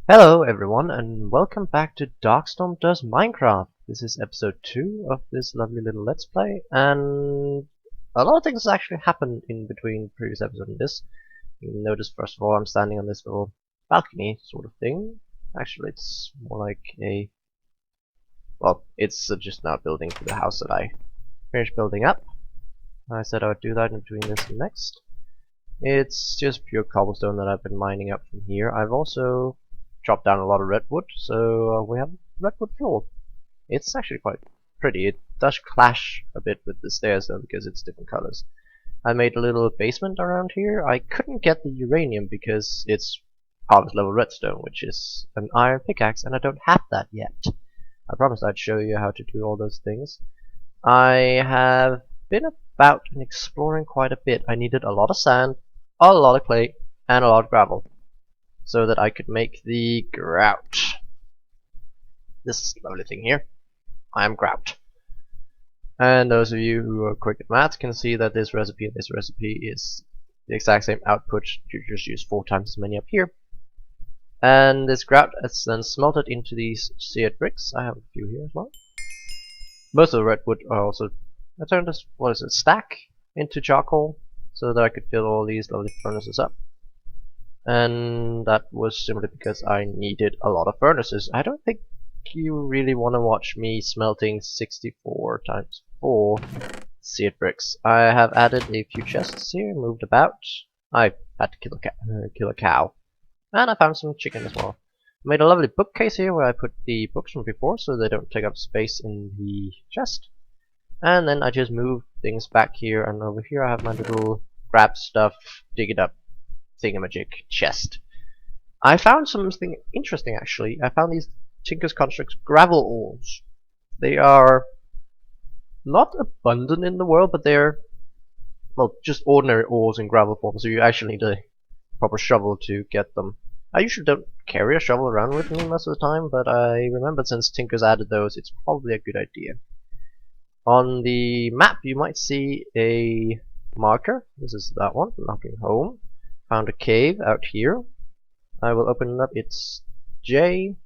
Hello everyone and welcome back to Darkstorm Does Minecraft. This is episode 2 of this lovely little let's play, and a lot of things actually happened in between previous episode and this. You notice first of all I'm standing on this little balcony sort of thing. Actually it's more like a... well, it's just now building for the house that I finished building up. I said I would do that in between this and next. It's just pure cobblestone that I've been mining up from here. I've also chopped down a lot of redwood, so we have redwood floor. It's actually quite pretty. It does clash a bit with the stairs though, because it's different colors. I made a little basement around here. I couldn't get the uranium because it's harvest level redstone, which is an iron pickaxe, and I don't have that yet. I promised I'd show you how to do all those things. I have been about and exploring quite a bit. I needed a lot of sand, a lot of clay, and a lot of gravel, so that I could make the grout. This lovely thing here. I am grout. And those of you who are quick at math can see that this recipe and this recipe is the exact same output. You just use 4 times as many up here. And this grout is then smelted into these seared bricks. I have a few here as well. Most of the redwood are also... I turned this, what is it, stack into charcoal, so that I could fill all these lovely furnaces up. And that was simply because I needed a lot of furnaces. I don't think you really want to watch me smelting 64 times 4 seared bricks. I have added a few chests here, moved about. I had to kill a cow. And I found some chicken as well. Made a lovely bookcase here where I put the books from before so they don't take up space in the chest. And then I just moved things back here, and over here I have my little grab stuff, dig it up thingamajig chest. I found something interesting actually. I found these Tinker's Constructs gravel ores. They are not abundant in the world, but they're, well, just ordinary ores in gravel form, so you actually need a proper shovel to get them. I usually don't carry a shovel around with me most of the time, but I remembered since Tinker's added those, it's probably a good idea. On the map you might see a marker. This is that one, knocking home. Found a cave out here. I will open it up. It's J.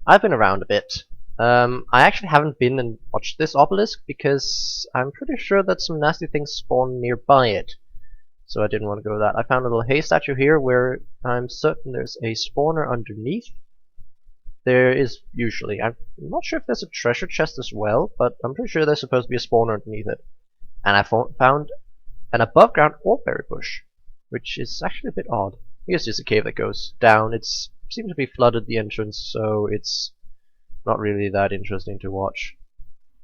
I've been around a bit. I actually haven't been and watched this obelisk because I'm pretty sure that some nasty things spawn nearby it. So I didn't want to go that. I found a little hay statue here where I'm certain there's a spawner underneath. There is usually. I'm not sure if there's a treasure chest as well, but I'm pretty sure there's supposed to be a spawner underneath it. And I found an above ground oreberry bush, which is actually a bit odd. It's just a cave that goes down. It seems to be flooded the entrance, so it's not really that interesting to watch.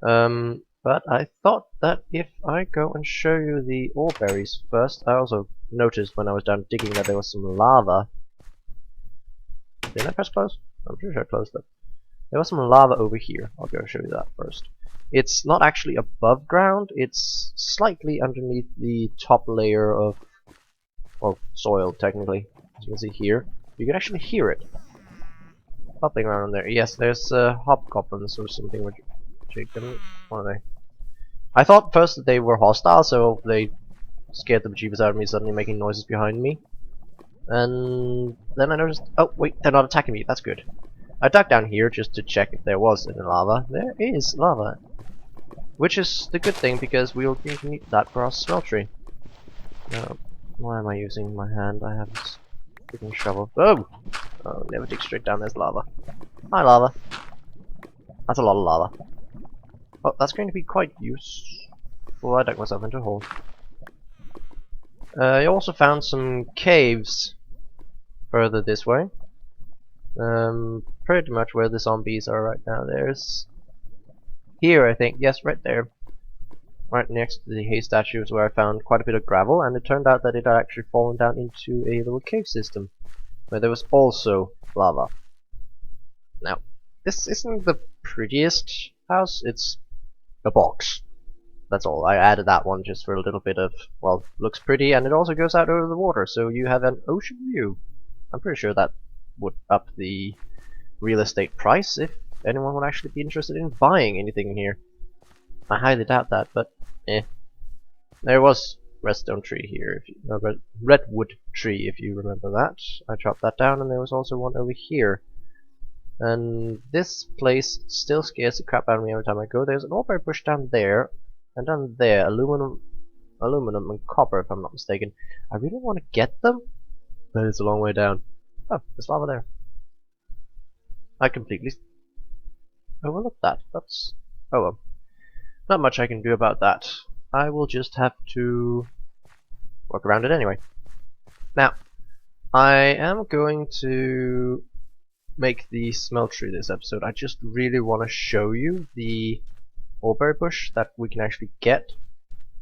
But I thought that if I go and show you the oreberries first, I also noticed when I was down digging that there was some lava. Didn't I press close? I'm pretty sure I closed it. There was some lava over here. I'll go show you that first. It's not actually above ground, it's slightly underneath the top layer of, well, soil, technically. As you can see here, you can actually hear it popping around there. Yes, there's hobgoblins or something with chicken. What are they? I thought first that they were hostile, so they scared the bejeebus out of me, suddenly making noises behind me. And then I noticed, oh wait, they're not attacking me, that's good. I dug down here just to check if there was any lava. There is lava. Which is the good thing, because we'll need that for our smeltery. Why am I using my hand? I have this freaking shovel. Oh! Oh, never dig straight down, there's lava. Hi lava. That's a lot of lava. Oh, that's going to be quite useful. I dug myself into a hole. I also found some caves further this way. Pretty much where the zombies are right now. There's here, I think. Yes, right there. Right next to the hay statue is where I found quite a bit of gravel, and it turned out that it had actually fallen down into a little cave system where there was also lava. Now, this isn't the prettiest house, it's a box. That's all. I added that one just for a little bit of, well, looks pretty, and it also goes out over the water, so you have an ocean view. I'm pretty sure that would up the real estate price if anyone would actually be interested in buying anything in here. I highly doubt that, but eh. There was redstone tree here, if you, redwood tree, if you remember that. I chopped that down, and there was also one over here. And this place still scares the crap out of me every time I go. There's an awberry bush down there, and down there, aluminum and copper, if I'm not mistaken. I really want to get them, but it's a long way down. Oh, there's lava there. I completely overlooked that. That's... oh well. Not much I can do about that. I will just have to work around it anyway. Now, I am going to make the smeltery this episode. I just really want to show you the awberry bush that we can actually get.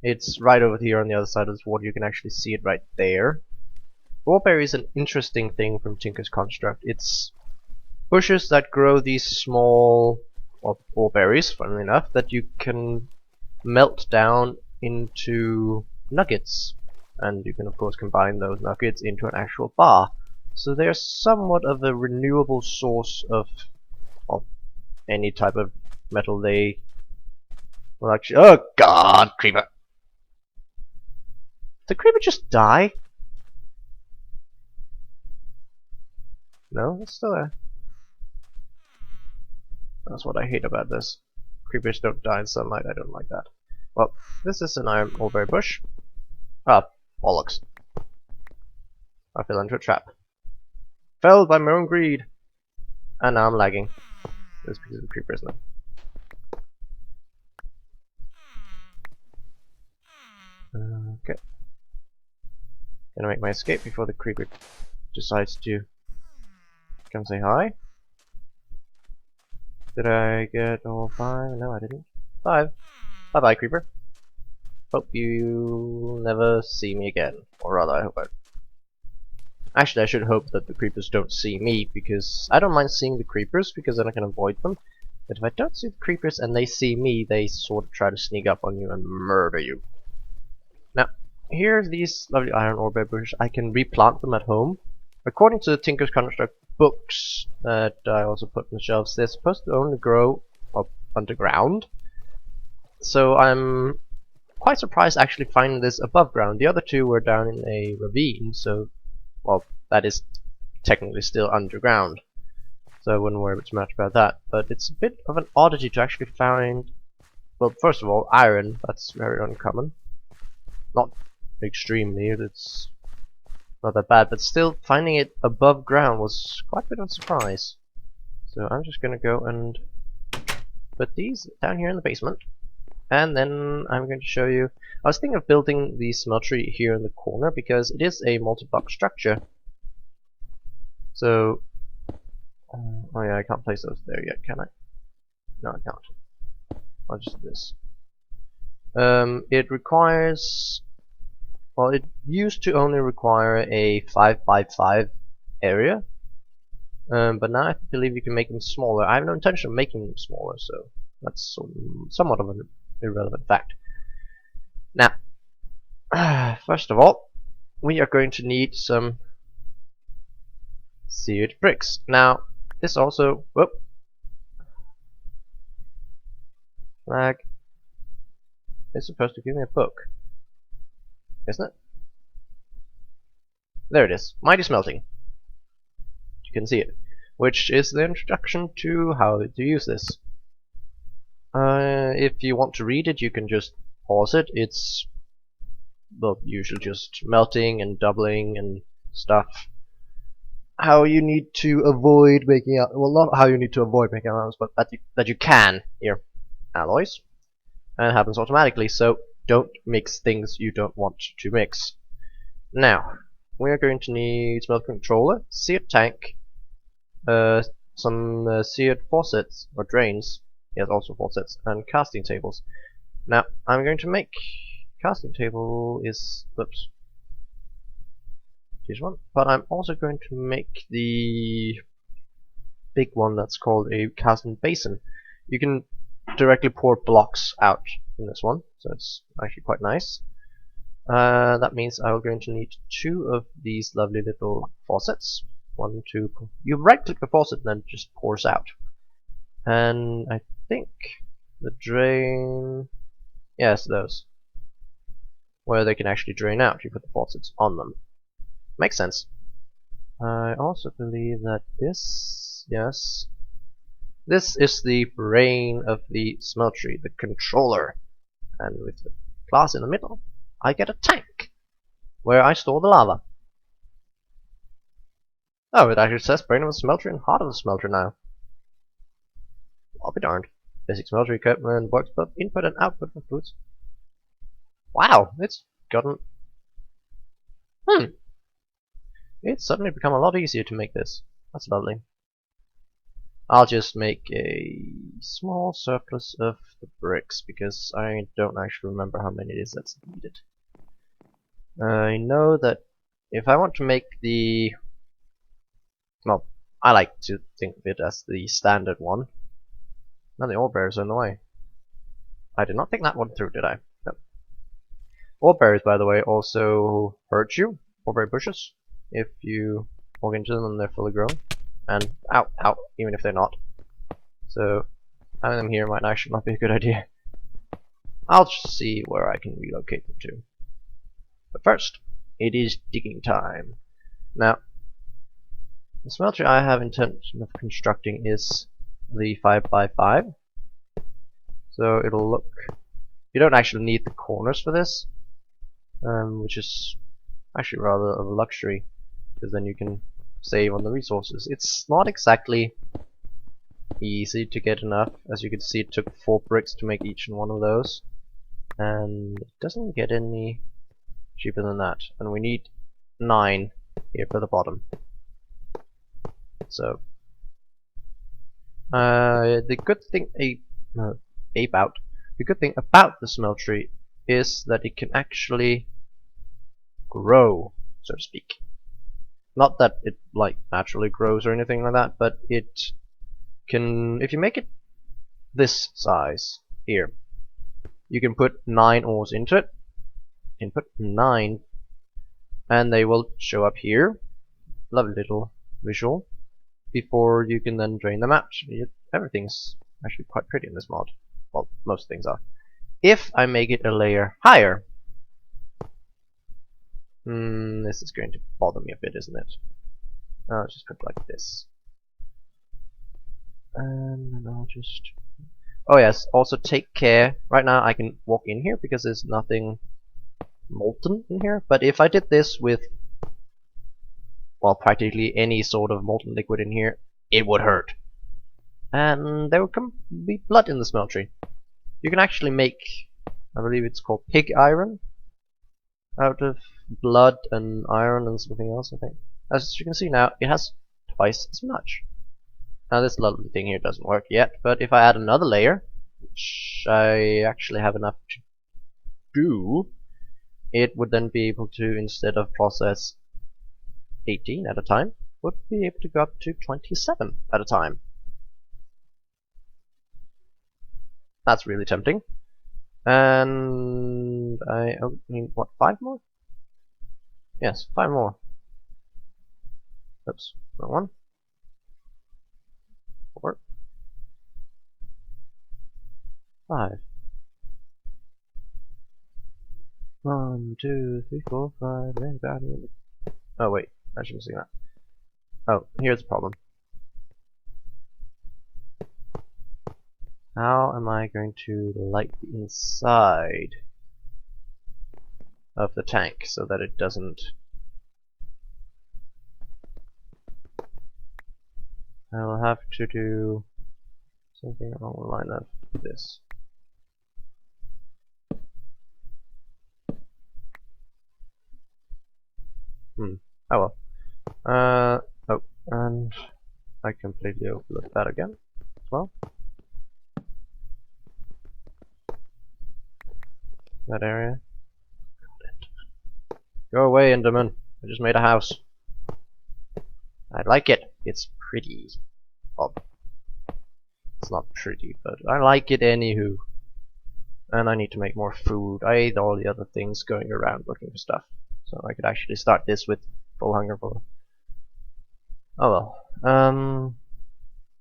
It's right over here on the other side of this water. You can actually see it right there. Awberry is an interesting thing from Tinker's Construct. It's bushes that grow these small awberries, funnily enough, that you can melt down into nuggets. And you can of course combine those nuggets into an actual bar. So they're somewhat of a renewable source of any type of metal they will actually... oh god, creeper! Did the creeper just die? No, it's still there. That's what I hate about this. Creepers don't die in sunlight, I don't like that. Well, this is an iron awberry bush. Ah, bollocks. I fell into a trap. Felled by my own greed! And now I'm lagging. This piece of a creeper, isn't it? Okay. Gonna make my escape before the creeper decides to come say hi. Did I get all 5? No, I didn't. 5. Bye bye, creeper. Hope you never see me again. Or rather, I hope I... actually, I should hope that the creepers don't see me, because I don't mind seeing the creepers, because then I can avoid them. But if I don't see the creepers and they see me, they sort of try to sneak up on you and murder you. Now, here's these lovely iron awberry bushes. I can replant them at home. According to the Tinker's Construct books that I also put on the shelves, they're supposed to only grow up underground. So I'm quite surprised actually finding this above ground. The other two were down in a ravine, so, well, that is technically still underground. So I wouldn't worry too much about that. But it's a bit of an oddity to actually find, well, first of all, iron. That's very uncommon. Not extremely, it's not that bad, but still finding it above ground was quite a bit of a surprise. So I'm just gonna go and put these down here in the basement, and then I'm going to show you... I was thinking of building the smeltery here in the corner because it is a multi-block structure. So, oh yeah, I can't place those there yet, can I? No, I can't. I'll just do this. It requires... well, it used to only require a 5x5 area, but now I believe you can make them smaller. I have no intention of making them smaller, so that's somewhat of an irrelevant fact. Now, first of all, we are going to need some seared bricks. Now, this also... whoop! Flag is supposed to give me a book, isn't it? There it is. Mighty Smelting. You can see it. Which is the introduction to how to use this. If you want to read it, you can just pause it. It's, well, usually just melting and doubling and stuff. How you need to avoid making out... well, not how you need to avoid making alloys, but that you can. Here. Alloys. And it happens automatically, so don't mix things you don't want to mix. Now, we are going to need smelt controller, seared tank, some seared faucets, or drains, yes, also faucets, and casting tables. Now, I'm going to make... casting table is... whoops. This one. But I'm also going to make the big one that's called a casting basin. You can directly pour blocks out in this one, so it's actually quite nice. That means I'm going to need 2 of these lovely little faucets. 1, 2. You right click the faucet and then it just pours out. And I think the drain... yes, those. Where they can actually drain out. You put the faucets on them. Makes sense. I also believe that this... yes. This is the brain of the smeltery, the controller. And with the glass in the middle, I get a tank where I store the lava. Oh, it actually says brain of the smelter and heart of the smelter now. I'll be darned. Basic smelter equipment works both input and output for foods. Wow, it's gotten... It's suddenly become a lot easier to make this. That's lovely. I'll just make a small surplus of the bricks, because I don't actually remember how many it is that's needed. I know that if I want to make the... Well, I like to think of it as the standard one. Now the ore bearers are in the way. I did not think that one through, did I? No. Ore bearers, by the way, also hurt you. Ore berry bushes. If you walk into them and they're fully grown. And ow, ow, even if they're not. So having them here might actually not be a good idea. I'll just see where I can relocate them to. But first, it is digging time. Now, the smelter I have intention of constructing is the 5x5. So it'll look... You don't actually need the corners for this, which is actually rather of a luxury, because then you can save on the resources. It's not exactly easy to get enough. As you can see, it took 4 bricks to make each one of those, and it doesn't get any cheaper than that. And we need 9 here for the bottom. So the good thing about the smeltery is that it can actually grow, so to speak. Not that it like naturally grows or anything like that, but it can, if you make it this size here, you can put 9 ores into it. You can put 9 and they will show up here. Lovely little visual. Before you can then drain them out. Everything's actually quite pretty in this mod. Well, most things are. If I make it a layer higher, this is going to bother me a bit, isn't it? I'll just put it like this. And then I'll just... Oh yes, also take care. Right now I can walk in here because there's nothing molten in here. But if I did this with, well, practically any sort of molten liquid in here, it would hurt. And there would be blood in the smeltery. You can actually make, I believe it's called pig iron, out of blood and iron and something else, I think. As you can see now, it has twice as much. Now this lovely thing here doesn't work yet, but if I add another layer, which I actually have enough to do, it would then be able to, instead of process 18 at a time, would be able to go up to 27 at a time. That's really tempting. And I need, what, 5 more? Yes, 5 more. Oops, wrong one. 4. 5. 1, 2, 3, 4, 5. Oh wait, I shouldn't say that. Oh, here's the problem. How am I going to light the inside of the tank so that it doesn't... I will have to do something along the line of this. Oh well. Oh, and I completely overlooked that again as well. That area. Go away, Enderman. I just made a house. I like it. It's pretty. Well, it's not pretty, but I like it anywho. And I need to make more food. I ate all the other things going around looking for stuff. So I could actually start this with full hunger for... Oh well.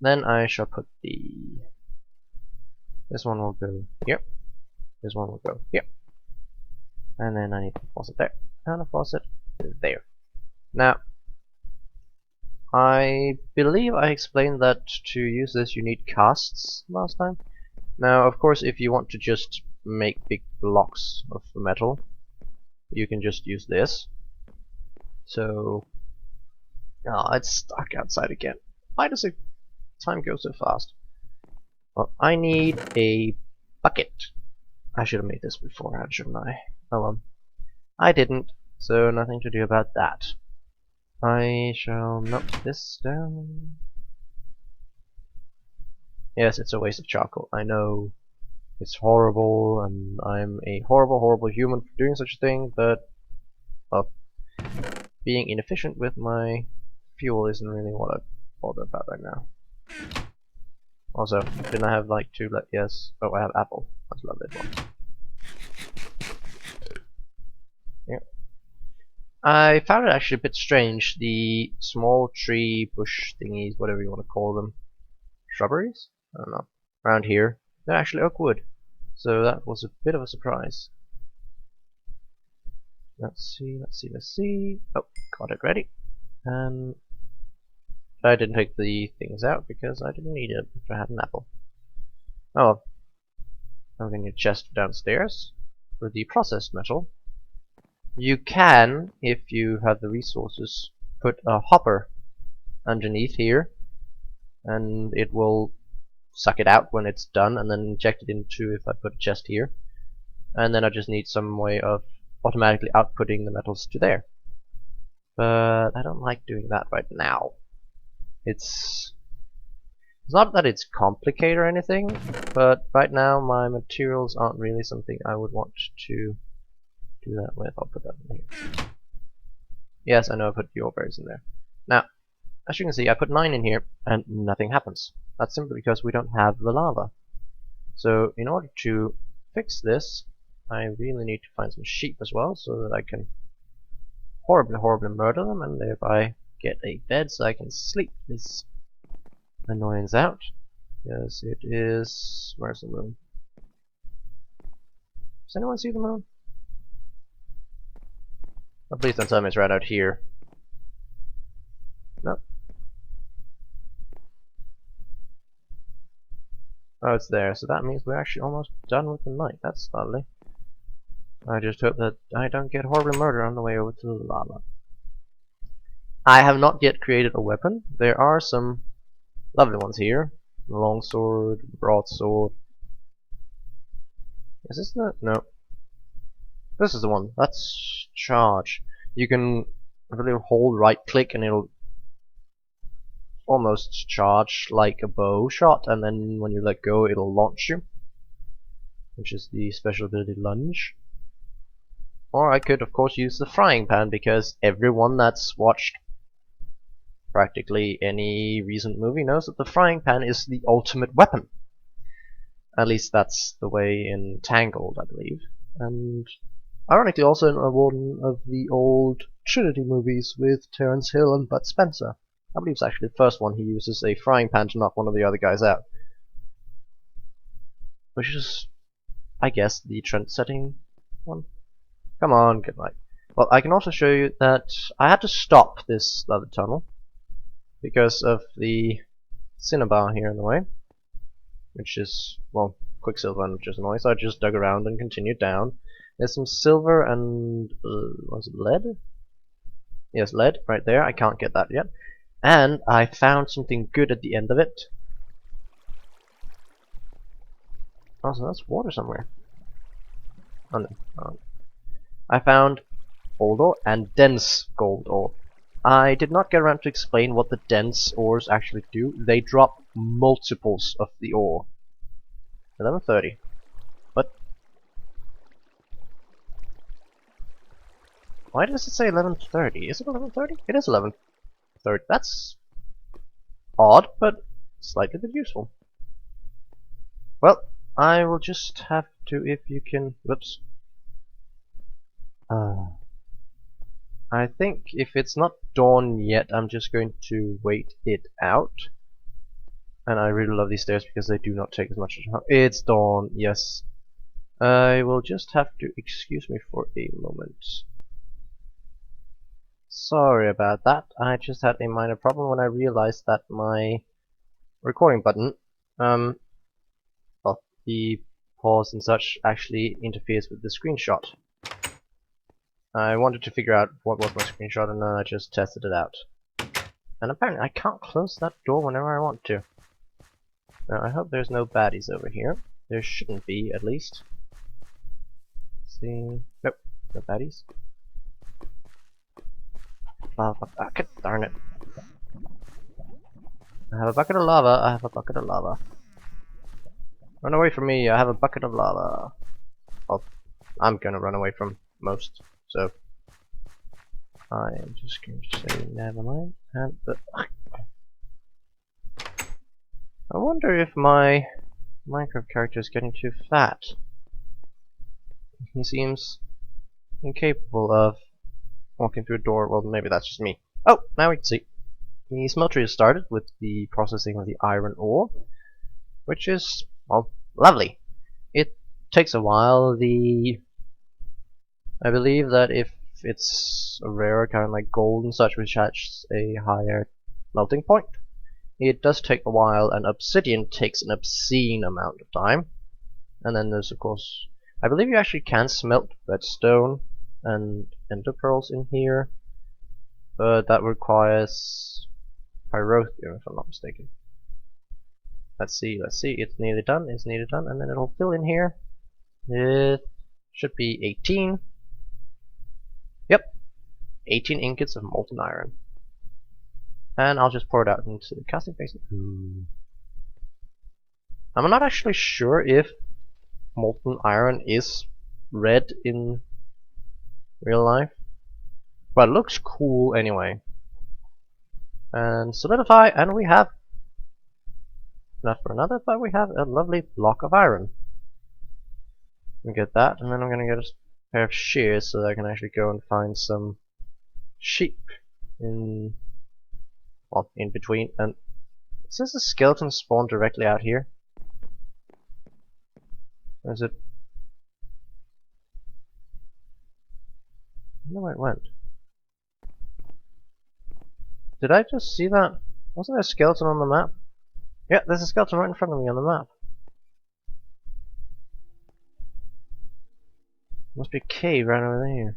Then I shall put the... This one will go here. This one will go here. And then I need a faucet there. And a faucet there. Now, I believe I explained that to use this you need casts last time. Now, of course, if you want to just make big blocks of metal, you can just use this. So, oh, it's stuck outside again. Why does the time go so fast? Well, I need a bucket. I should have made this beforehand, shouldn't I? Oh well. I didn't, so nothing to do about that. I shall melt this down. Yes, it's a waste of charcoal. I know it's horrible, and I'm a horrible, horrible human for doing such a thing, but being inefficient with my fuel isn't really what I bother about right now. Also, didn't I have like two left? Yes. Oh, I have apple. That's lovely as well. Yeah. I found it actually a bit strange. The small tree bush thingies, whatever you want to call them, shrubberies? I don't know. Around here, they're actually oak wood. So that was a bit of a surprise. Let's see. Oh, got it ready. And I didn't take the things out because I didn't need it if I had an apple. Oh well. I'm going to need a chest downstairs for the processed metal. You can, if you have the resources, put a hopper underneath here, and it will suck it out when it's done, and then inject it into if I put a chest here. And then I just need some way of automatically outputting the metals to there. But I don't like doing that right now. It's not that it's complicated or anything, but right now my materials aren't really something I would want to do that with. I'll put that in here. Yes, I know I put the ore berries in there. Now, as you can see, I put 9 in here and nothing happens. That's simply because we don't have the lava. So in order to fix this, I really need to find some sheep as well, so that I can horribly murder them and thereby get a bed so I can sleep this annoyance out. Yes, it is... where's the moon? Does anyone see the moon? Oh, please don't tell me it's right out here. No. Oh, it's there, so that means we're actually almost done with the night. That's lovely. I just hope that I don't get horribly murdered on the way over to the lava. I have not yet created a weapon. There are some lovely ones here. Longsword, broadsword. Is this the... no. This is the one. That's charge. You can really hold right click and it'll almost charge like a bow shot, and then when you let go it'll launch you, which is the special ability lunge. Or I could of course use the frying pan, because everyone that's watched practically any recent movie knows that the frying pan is the ultimate weapon. At least that's the way in Tangled, I believe. And ironically also in one of the old Trinity movies with Terence Hill and Bud Spencer. I believe it's actually the first one. He uses a frying pan to knock one of the other guys out. Which is, I guess, the trend-setting one. Come on, good night. Well, I can also show you that I had to stop this other tunnel because of the cinnabar here in the way, which is, well, quicksilver, and which is annoying. So I just dug around and continued down. There's some silver and was it lead? Yes, lead right there. I can't get that yet. And I found something good at the end of it. Oh, so that's water somewhere. Oh no. Oh. I found gold ore and dense gold ore. I did not get around to explain what the dense ores actually do. They drop multiples of the ore. 11:30. What? Why does it say 11:30? Is it 11:30? It is 11:30. That's odd, but slightly bit useful. Well, I will just have to, if you can... whoops. I think if it's not dawn yet, I'm just going to wait it out. And I really love these stairs because they do not take as much time. It's dawn, yes. I will just have to excuse me for a moment. Sorry about that. I just had a minor problem when I realized that my recording button, well, the pause and such actually interferes with the screenshot. I wanted to figure out what was my screenshot and then I just tested it out. And apparently I can't close that door whenever I want to. Now I hope there's no baddies over here. There shouldn't be, at least. Let's see. Nope, no baddies. Lava bucket, darn it. I have a bucket of lava, I have a bucket of lava. Run away from me, I have a bucket of lava. Well, I'm gonna run away from most, so I am just going to say never mind. And I wonder if my Minecraft character is getting too fat. He seems incapable of walking through a door. Well, maybe that's just me. Oh, now we can see. The smeltery has started with the processing of the iron ore, which is, well, lovely. It takes a while. I believe that if it's a rarer kind of like gold and such, which has a higher melting point, it does take a while, and obsidian takes an obscene amount of time. And then there's, of course, I believe you actually can smelt redstone and ender pearls in here, but that requires pyrotheum, if I'm not mistaken. Let's see, it's nearly done, and then it'll fill in here. It should be 18. Yep, 18 ingots of molten iron. And I'll just pour it out into the casting basin. I'm not actually sure if molten iron is red in real life, but it looks cool anyway. And solidify, and we have enough for another, but we have a lovely block of iron. We get that, and then I'm gonna get a pair of shears so that I can actually go and find some sheep in, well, in between. And it says the skeleton spawned directly out here. Or is it? I don't know where it went. Did I just see that? Wasn't there a skeleton on the map? Yeah, there's a skeleton right in front of me on the map. Must be a cave right over there.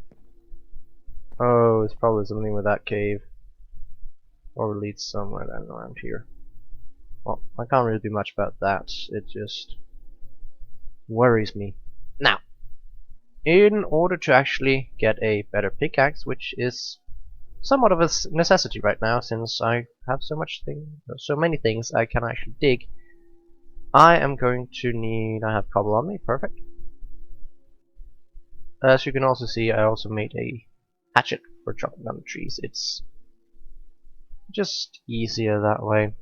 Oh, it's probably something with that cave. Or leads somewhere then around here. Well, I can't really do much about that. It just worries me. Now, in order to actually get a better pickaxe, which is somewhat of a necessity right now, since I have so many things I can actually dig, I am going to need. I have cobble on me, perfect. As you can also see, I also made a hatchet for chopping down the trees. It's just easier that way.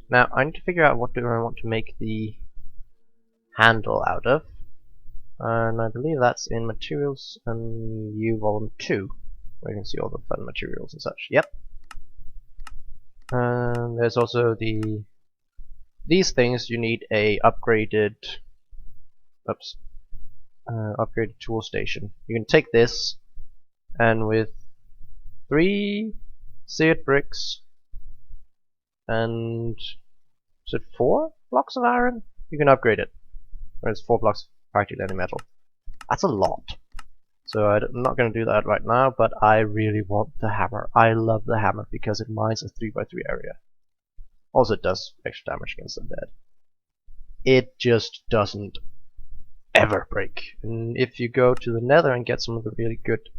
Now I need to figure out what do I want to make the handle out of, and I believe that's in materials and U volume 2, where you can see all the fun materials and such. Yep. And there's also these things. You need a upgraded upgraded tool station. You can take this, and with 3 seared bricks and is it 4 blocks of iron, you can upgrade it. Or it's 4 blocks of practically any metal. That's a lot. So I'm not going to do that right now, but I really want the hammer. I love the hammer because it mines a 3x3 area. Also, it does extra damage against undead. It just doesn't ever break. And if you go to the nether and get some of the really good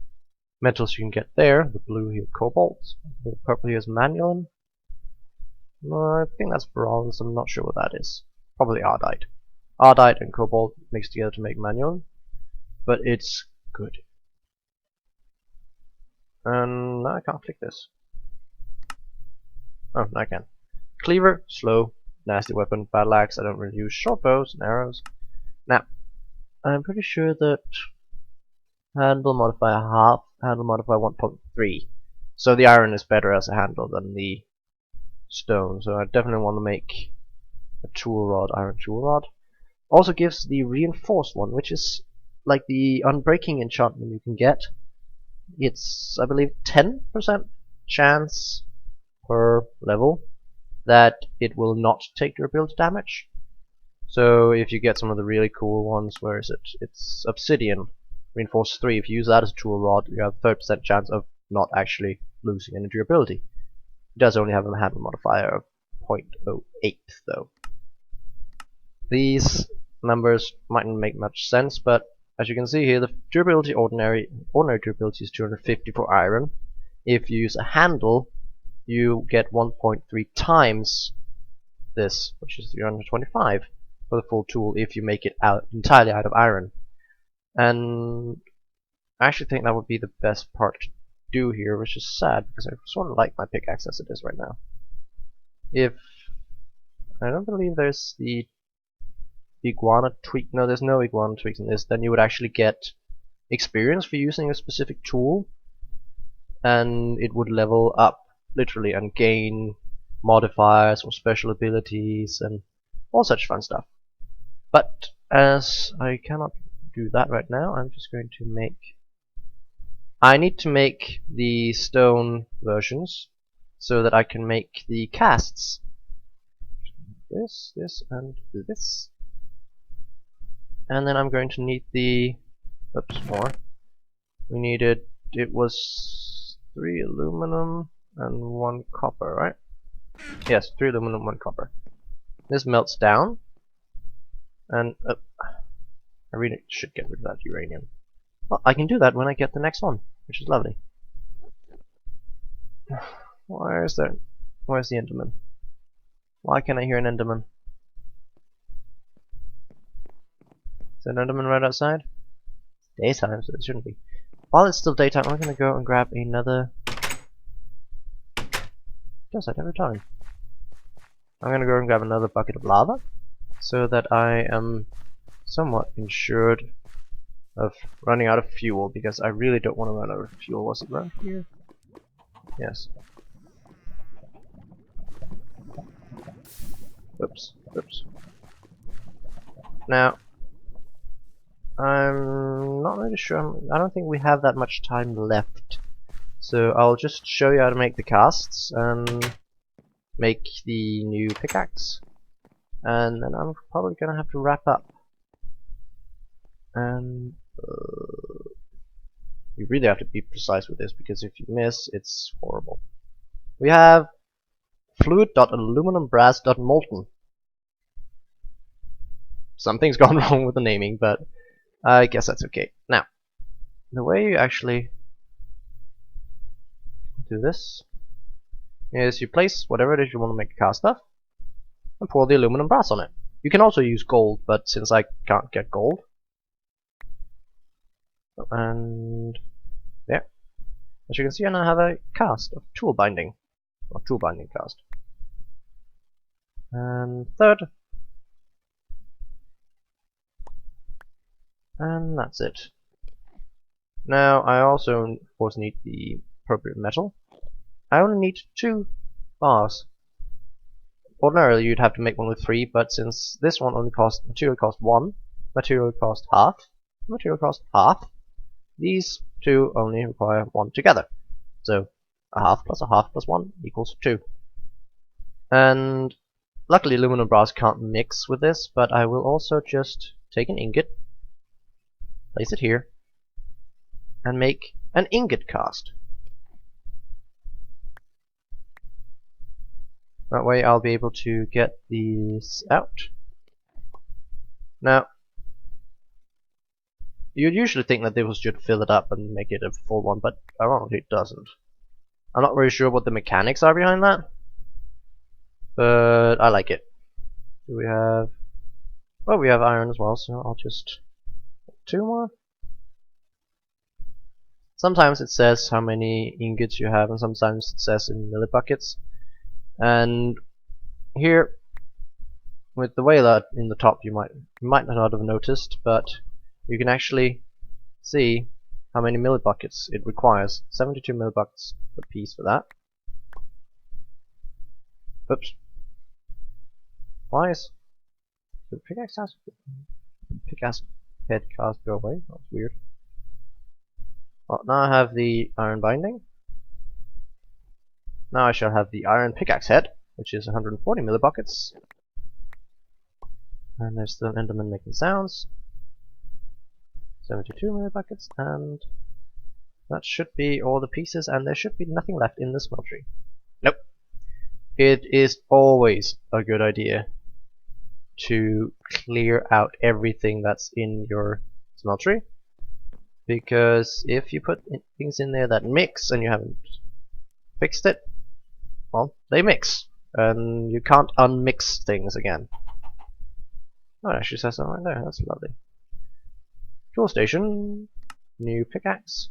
metals you can get there, the blue here cobalt, the purple here is manulan. I think that's bronze, I'm not sure what that is. Probably ardite. Ardite and cobalt mixed together to make manulan, but it's good. And now I can't click this. Oh, now I can. Cleaver, slow, nasty weapon, battle axe. I don't really use short bows and arrows. Now, I'm pretty sure that handle modifier half, handle modifier 1.3. So the iron is better as a handle than the stone. So I definitely want to make a tool rod, iron tool rod. Also gives the reinforced one, which is like the unbreaking enchantment you can get. it's, I believe, 10% chance per level that it will not take durability damage. So if you get some of the really cool ones, where is it? It's Obsidian, Reinforced 3. If you use that as a tool rod, you have 30% chance of not actually losing any durability. It does only have a handle modifier of 0.08 though. These numbers mightn't make much sense, but as you can see here, the durability ordinary durability is 250 for iron. If you use a handle, you get 1.3 times this, which is 325 for the full tool if you make it entirely out of iron. And I actually think that would be the best part to do here, which is sad because I sort of like my pickaxe as it is right now. If I don't believe there's the iguana tweak. No, there's no iguana tweaks in this. Then you would actually get experience for using a specific tool, and it would level up literally and gain modifiers or special abilities and all such fun stuff. But as I cannot do that right now, I'm just going to make. I need to make the stone versions so that I can make the casts. This, and this. And then I'm going to need the, oops, more. We needed, it was 3 aluminum and 1 copper, right? Yes, 3 aluminum, 1 copper. This melts down, and I really should get rid of that uranium. Well, I can do that when I get the next one, which is lovely. Where's the Enderman? Why can't I hear an Enderman? Is there an Enderman right outside? It's daytime, so it shouldn't be. While it's still daytime, I'm gonna go and grab another. Does that every time? I'm gonna go and grab another bucket of lava, so that I am somewhat insured of running out of fuel, because I really don't want to run out of fuel. Was it around here? Yes. Oops. Oops. Now, I'm not really sure. I don't think we have that much time left. So I'll just show you how to make the casts and make the new pickaxe. And then I'm probably gonna have to wrap up. And you really have to be precise with this, because if you miss, it's horrible. We have fluid.aluminumbrass.molten. Something's gone wrong with the naming, but I guess that's okay. Now, the way you actually do this is you place whatever it is you want to make a cast of and pour the aluminum brass on it. You can also use gold, but since I can't get gold, and there, as you can see, I now have a cast of tool binding, or tool binding cast. And third, and that's it. Now I also, of course, need the appropriate metal. I only need 2 bars. Ordinarily you'd have to make one with 3, but since this one only costs material cost 1, material cost half, material cost half, these 2 only require 1 together. So a half plus 1 equals 2. And luckily aluminum brass can't mix with this, but I will also just take an ingot, place it here, and make an ingot cast. That way I'll be able to get these out. Now, you'd usually think that this should fill it up and make it a full one, but ironically it doesn't. I'm not really sure what the mechanics are behind that, but I like it. Do we have... well, we have iron as well, so I'll just... 2 more? Sometimes it says how many ingots you have, and sometimes it says in millibuckets. And here, with the whaler in the top, you might not have noticed, but you can actually see how many millibuckets it requires. 72 millibuckets per piece for that. Oops. Why is the pickaxe head cast go away? That's weird. Well, now I have the iron binding. Now I shall have the iron pickaxe head, which is 140 millibuckets. And there's still an enderman making sounds. 72 millibuckets, and that should be all the pieces, and there should be nothing left in the smeltery. Nope. It is always a good idea to clear out everything that's in your smeltery, because if you put things in there that mix and you haven't fixed it, well, they mix, and you can't unmix things again. Oh, it actually says something right there. That's lovely. Tool station, new pickaxe.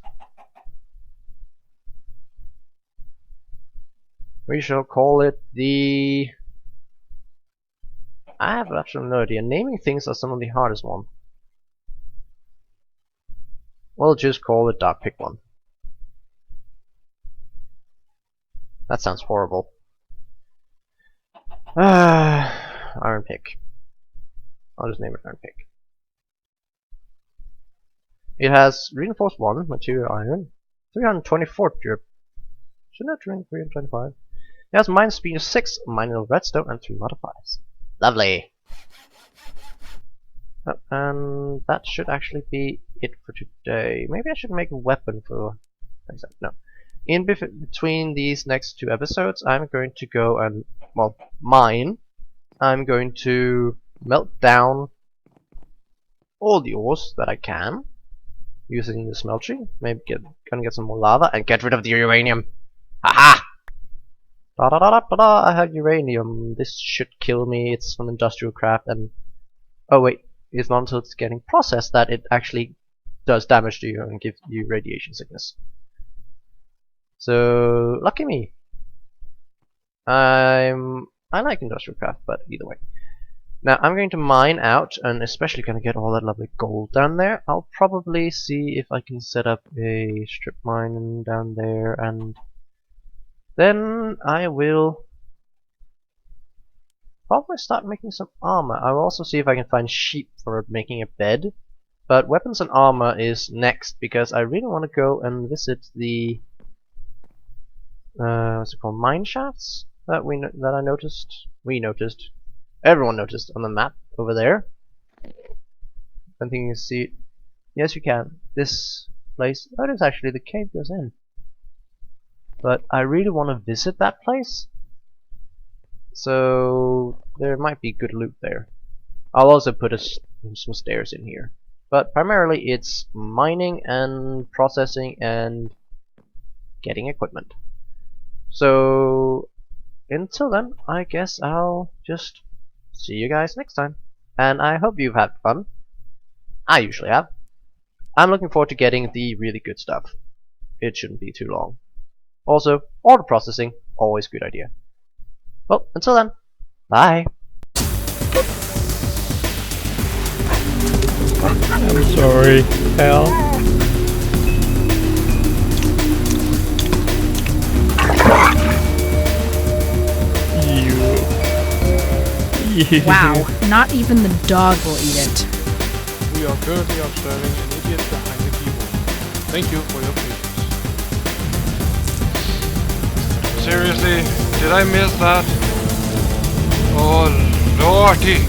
We shall call it the... I have actually no idea. Naming things are some of the hardest one. We'll just call it Dark Pick 1. That sounds horrible. Iron Pick. I'll just name it Iron Pick. It has reinforced 1, material iron, 324 drip. Shouldn't it drink 325? It has mine speed of 6, mineral redstone, and 3 modifiers. Lovely! And that should actually be it for today. Maybe I should make a weapon for... No. In between these next 2 episodes, I'm going to go and, well, mine. I'm going to melt down all the ores that I can using the smeltery. Maybe gonna get some more lava and get rid of the uranium. Haha! Da da da da da da! I have uranium. This should kill me. It's from industrial craft, and oh wait, it's not until it's getting processed that it actually does damage to you and gives you radiation sickness. So lucky me. I like industrial craft, but either way. Now I'm going to mine out, and especially going to get all that lovely gold down there. I'll probably see if I can set up a strip mine down there, and then I will probably start making some armor. I'll also see if I can find sheep for making a bed. But weapons and armor is next, because I really want to go and visit the what's it called, mine shafts that I noticed. Everyone noticed on the map over there. I think you can see it. Yes, you can. This place. Oh, it is actually the cave goes in. But I really want to visit that place. So there might be good loot there. I'll also put some stairs in here. But primarily it's mining and processing and getting equipment. So until then, I guess I'll just see you guys next time. And I hope you've had fun. I usually have. I'm looking forward to getting the really good stuff. It shouldn't be too long. Also, order processing, always a good idea. Well, until then, bye. I'm sorry, pal. Wow, not even the dog will eat it. We are currently observing an idiot behind the keyboard. Thank you for your patience. Seriously, did I miss that? Oh lordy!